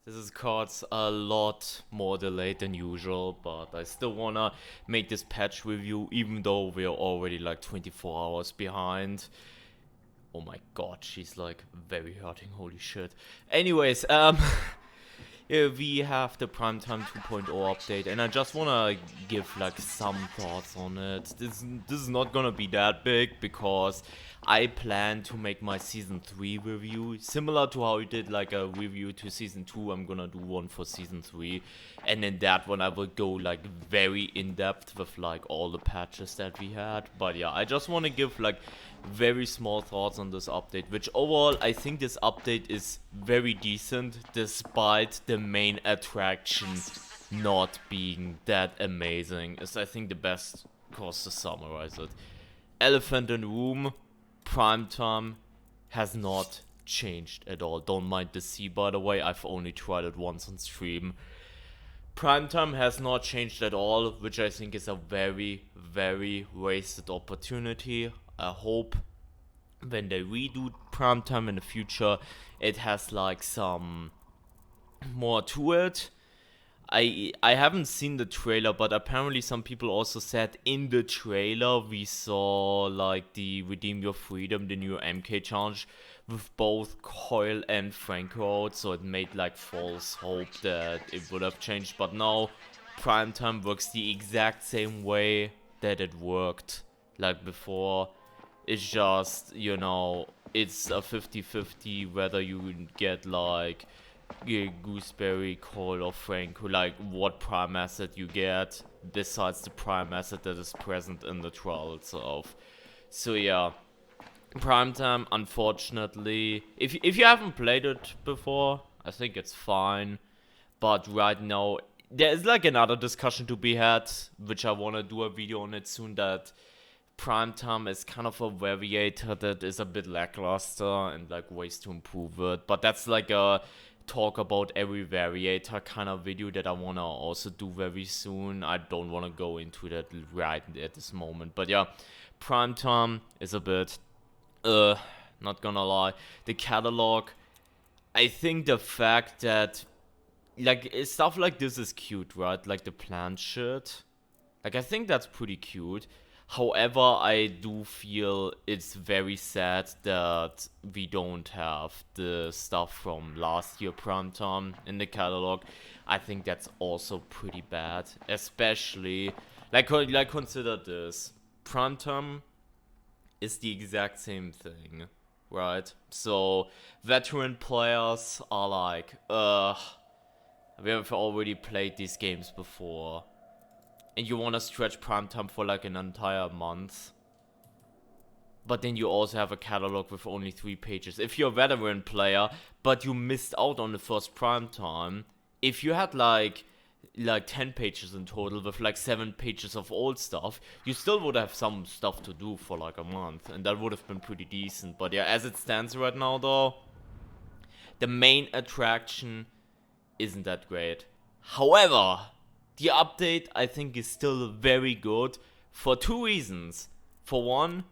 This is Kotzwurst, a lot more delayed than usual, but I still wanna make this patch review even though we're already like 24 hours behind. Oh my god, she's like very hurting, holy shit. Anyways, yeah, we have the Primetime 2.0 update, and I just wanna give like some thoughts on it. This is not gonna be that big because I plan to make my season 3 review similar to how I did like a review to season 2. I'm gonna do one for season 3, and in that one I will go like very in depth with like all the patches that we had. But yeah, I just want to give like very small thoughts on this update, which overall I think this update is very decent despite the main attraction not being that amazing, is I think the best course to summarize it. Elephant in the room, Primetime has not changed at all. Don't mind the C, by the way, I've only tried it once on stream. Primetime has not changed at all, which I think is a very, very wasted opportunity. I hope when they redo Primetime in the future, it has like some more to it. I haven't seen the trailer, but apparently some people also said in the trailer we saw like the Redeem Your Freedom, the new MK challenge with both Coil and Franco out, so it made like false hope that it would have changed, but now Primetime works the exact same way that it worked like before. It's just, it's a 50-50 whether you get like Gooseberry, Cole, or Franco, like what prime asset you get besides the prime asset that is present in the trial itself. So yeah, Primetime, unfortunately, if you haven't played it before, I think it's fine. But right now, there is like another discussion to be had, which I want to do a video on it soon, that Primetime is kind of a variator that is a bit lackluster and like ways to improve it. But that's like a talk about every variator kind of video that I want to also do very soon. I don't want to go into that right at this moment. But yeah, Primetime is a bit, not gonna lie. The catalog, I think the fact that, like, stuff like this is cute, right? Like the plant shit. Like, I think that's pretty cute. However, I do feel it's very sad that we don't have the stuff from last year Primetime in the catalog. I think that's also pretty bad. Especially, like consider this. Primetime is the exact same thing, right? So, veteran players are like, we have already played these games before, and you want to stretch Primetime for like an entire month, but then you also have a catalog with only 3 pages. If you're a veteran player, but you missed out on the first Primetime, if you had like 10 pages in total with like 7 pages of old stuff, you still would have some stuff to do for like a month, and that would have been pretty decent. But yeah, as it stands right now though, the main attraction isn't that great. However, the update I think is still very good for 2 reasons. For one,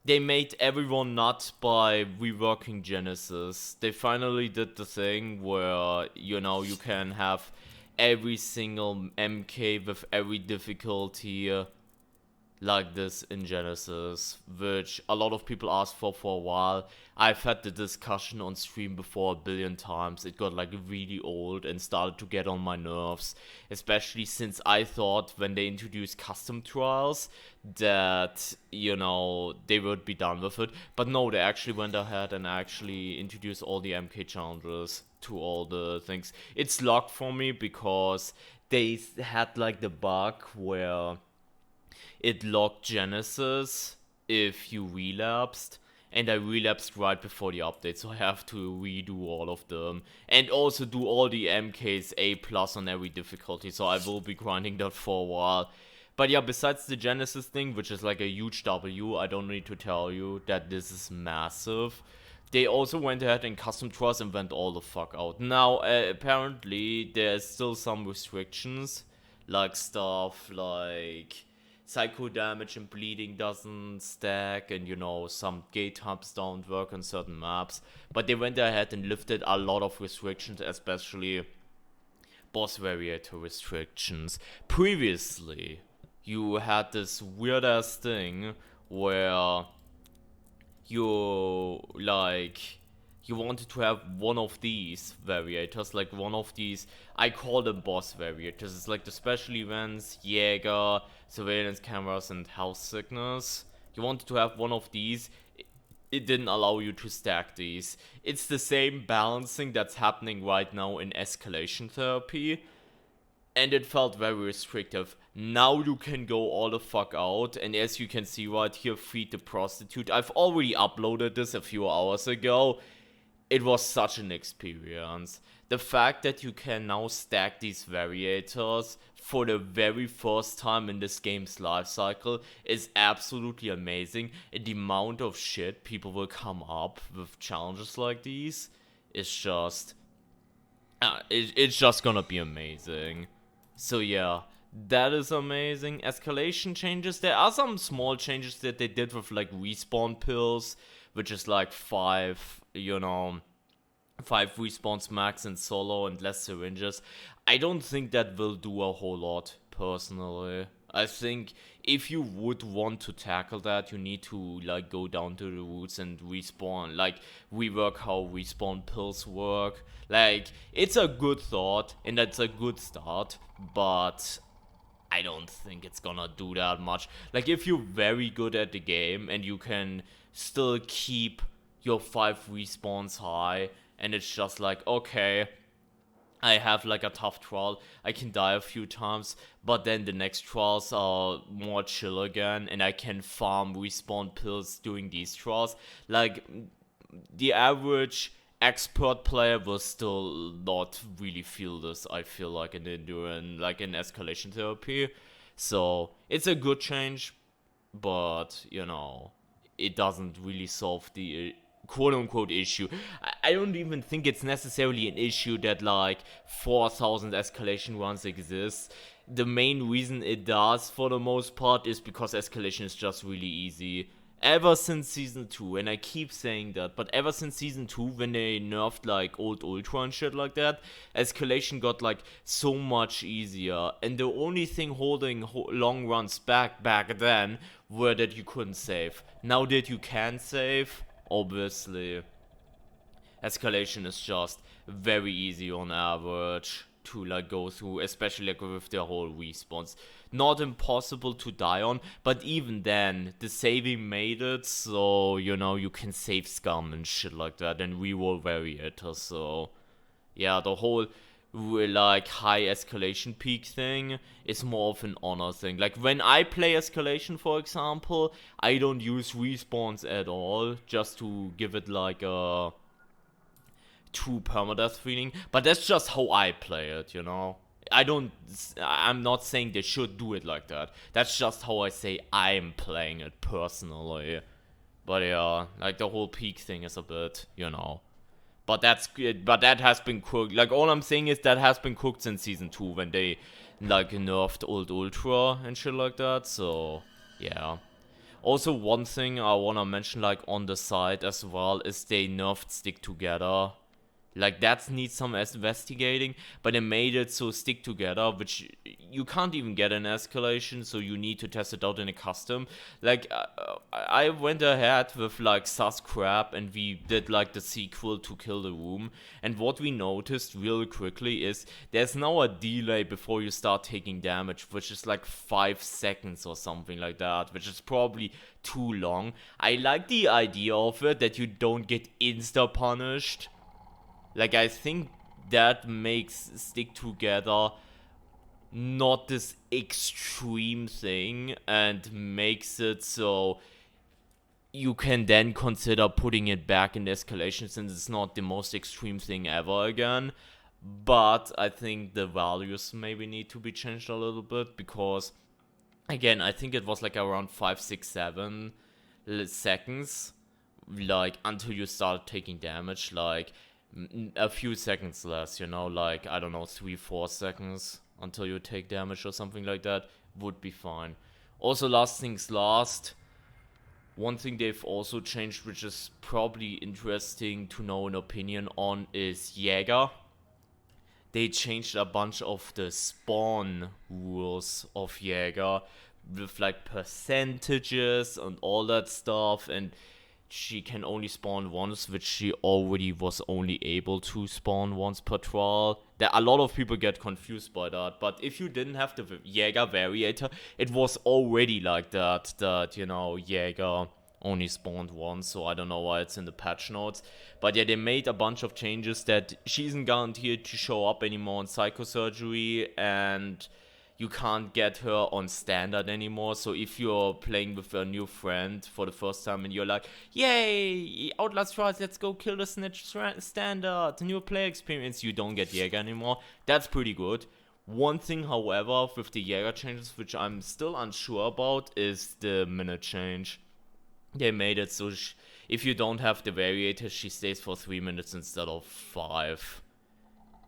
they made everyone nuts by reworking Genesis. They finally did the thing where, you can have every single MK with every difficulty like this in Genesis, which a lot of people asked for a while. I've had the discussion on stream before a billion times. It got like really old and started to get on my nerves, especially since I thought when they introduced custom trials that, they would be done with it. But no, they actually went ahead and actually introduced all the MK challenges to all the things. It's locked for me because they had like the bug where it locked Genesis if you relapsed, and I relapsed right before the update, so I have to redo all of them, and also do all the MKs A plus on every difficulty, so I will be grinding that for a while. But yeah, besides the Genesis thing, which is like a huge W, I don't need to tell you that this is massive. They also went ahead and custom trials and went all the fuck out. Now, apparently, there's still some restrictions, like stuff like psycho damage and bleeding doesn't stack, and some gate hubs don't work on certain maps. But they went ahead and lifted a lot of restrictions, especially boss variator restrictions. Previously, you had this weird ass thing where you you wanted to have one of these variators, like one of these, I call them boss variators. It's like the special events, Jäger, surveillance cameras, and health sickness. You wanted to have one of these. It didn't allow you to stack these. It's the same balancing that's happening right now in escalation therapy, and it felt very restrictive. Now you can go all the fuck out, and as you can see right here, Feed the Prostitute. I've already uploaded this a few hours ago. It was such an experience. The fact that you can now stack these variators for the very first time in this game's life cycle is absolutely amazing. And the amount of shit people will come up with challenges like these is just... it's just gonna be amazing. So yeah, that is amazing. Escalation changes. There are some small changes that they did with like respawn pills, which is like 5 respawns max in solo and less syringes. I don't think that will do a whole lot, personally. I think if you would want to tackle that, you need to like go down to the roots and respawn, like rework how respawn pills work. Like, it's a good thought and that's a good start, but I don't think it's gonna do that much. Like, if you're very good at the game and you can still keep your 5 respawns high, and it's just like, okay, I have like a tough trial, I can die a few times, but then the next trials are more chill again, and I can farm respawn pills doing these trials. Like, the average expert player will still not really feel this, I feel like, in endurance, like in escalation therapy. So it's a good change, but it doesn't really solve the quote-unquote issue. I don't even think it's necessarily an issue that like 4,000 escalation runs exist. The main reason it does, for the most part, is because escalation is just really easy. Ever since season 2, and I keep saying that, but ever since season 2, when they nerfed like old ultra and shit like that, escalation got like so much easier, and the only thing holding long runs back then were that you couldn't save. Now that you can save, obviously escalation is just very easy on average to like go through, especially like with the whole respawns. Not impossible to die on, but even then the saving made it so you can save scum and shit like that and reroll variators. So yeah, the whole like high escalation peak thing is more of an honor thing. Like, when I play escalation, for example, I don't use respawns at all, just to give it like a true permadeath feeling, but that's just how I play it. I'm not saying they should do it like that. That's just how I say I'm playing it personally. But yeah, like the whole peak thing is a bit, But that has been cooked. Like, all I'm saying is that has been cooked since season 2, when they like nerfed old ultra and shit like that. So yeah. Also, one thing I wanna mention, like on the side as well, is they nerfed stick together. Like, that needs some investigating, but they made it so stick together, which you can't even get in escalation, so you need to test it out in a custom. Like, I went ahead with like sus crap, and we did like the sequel to Kill the Room, and what we noticed real quickly is there's now a delay before you start taking damage, which is like 5 seconds or something like that, which is probably too long. I like the idea of it, that you don't get insta punished. Like, I think that makes stick together not this extreme thing, and makes it so you can then consider putting it back in escalation, since it's not the most extreme thing ever again. But I think the values maybe need to be changed a little bit, because again, I think it was like around 5, 6, 7 seconds, like, until you start taking damage. Like, a few seconds less, like, I don't know, 3, 4 seconds until you take damage or something like that would be fine. Also, last things last, one thing they've also changed, which is probably interesting to know an opinion on, is Jäger. They changed a bunch of the spawn rules of Jäger with like percentages and all that stuff, and she can only spawn once, which she already was only able to spawn once per trial. There, a lot of people get confused by that, but if you didn't have the Jäger variator, it was already like that, you know, Jäger only spawned once, so I don't know why it's in the patch notes. But yeah, they made a bunch of changes that she isn't guaranteed to show up anymore in psychosurgery, and you can't get her on standard anymore. So if you're playing with a new friend for the first time and you're like, yay, Outlast Trials, let's go kill the snitch standard, new player experience, you don't get Jäger anymore. That's pretty good. One thing, however, with the Jäger changes, which I'm still unsure about, is the minute change. They made it so if you don't have the variator, she stays for 3 minutes instead of 5.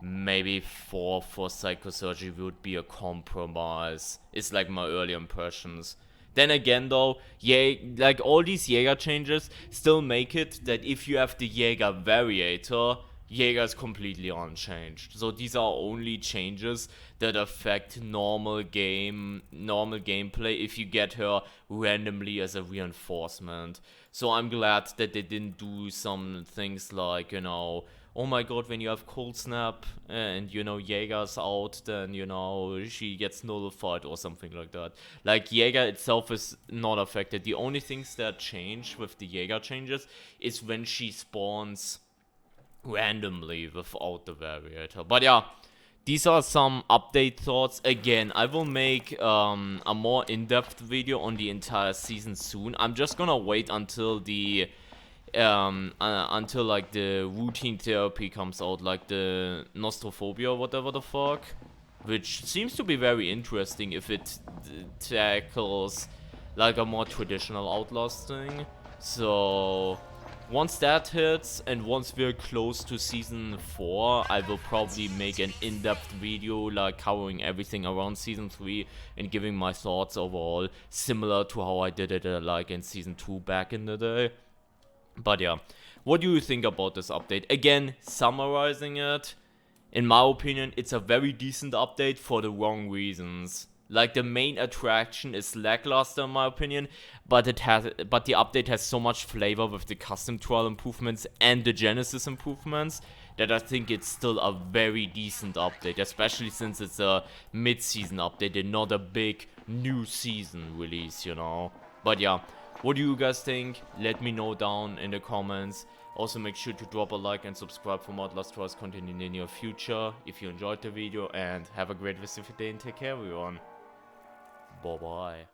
Maybe 4 for psychosurgery would be a compromise. It's like my early impressions. Then again though, yeah, like all these Jäger changes still make it that if you have the Jäger variator, Jäger is completely unchanged. So these are only changes that affect normal gameplay if you get her randomly as a reinforcement. So I'm glad that they didn't do some things like, you know, oh my god, when you have Cold Snap and, you know, Jäger's out, then, you know, she gets nullified or something like that. Like, Jäger itself is not affected. The only things that change with the Jäger changes is when she spawns randomly without the variator. But yeah, these are some update thoughts. Again, I will make a more in-depth video on the entire season soon. I'm just gonna wait until the until like the routine therapy comes out, like the nostrophobia or whatever the fuck, which seems to be very interesting if it tackles like a more traditional Outlast thing. So once that hits and once we're close to season 4, I will probably make an in-depth video like covering everything around season 3 and giving my thoughts overall, similar to how I did it like in season 2 back in the day. But yeah, what do you think about this update? Again, summarizing it, in my opinion, it's a very decent update for the wrong reasons. Like, the main attraction is lackluster in my opinion, but the update has so much flavor with the custom trial improvements and the Genesis improvements that I think it's still a very decent update, especially since it's a mid-season update and not a big new season release, you know. But yeah, what do you guys think? Let me know down in the comments. Also, make sure to drop a like and subscribe for more Outlast Trials content in the near future if you enjoyed the video, and have a great rest of your day and take care everyone. Bye bye.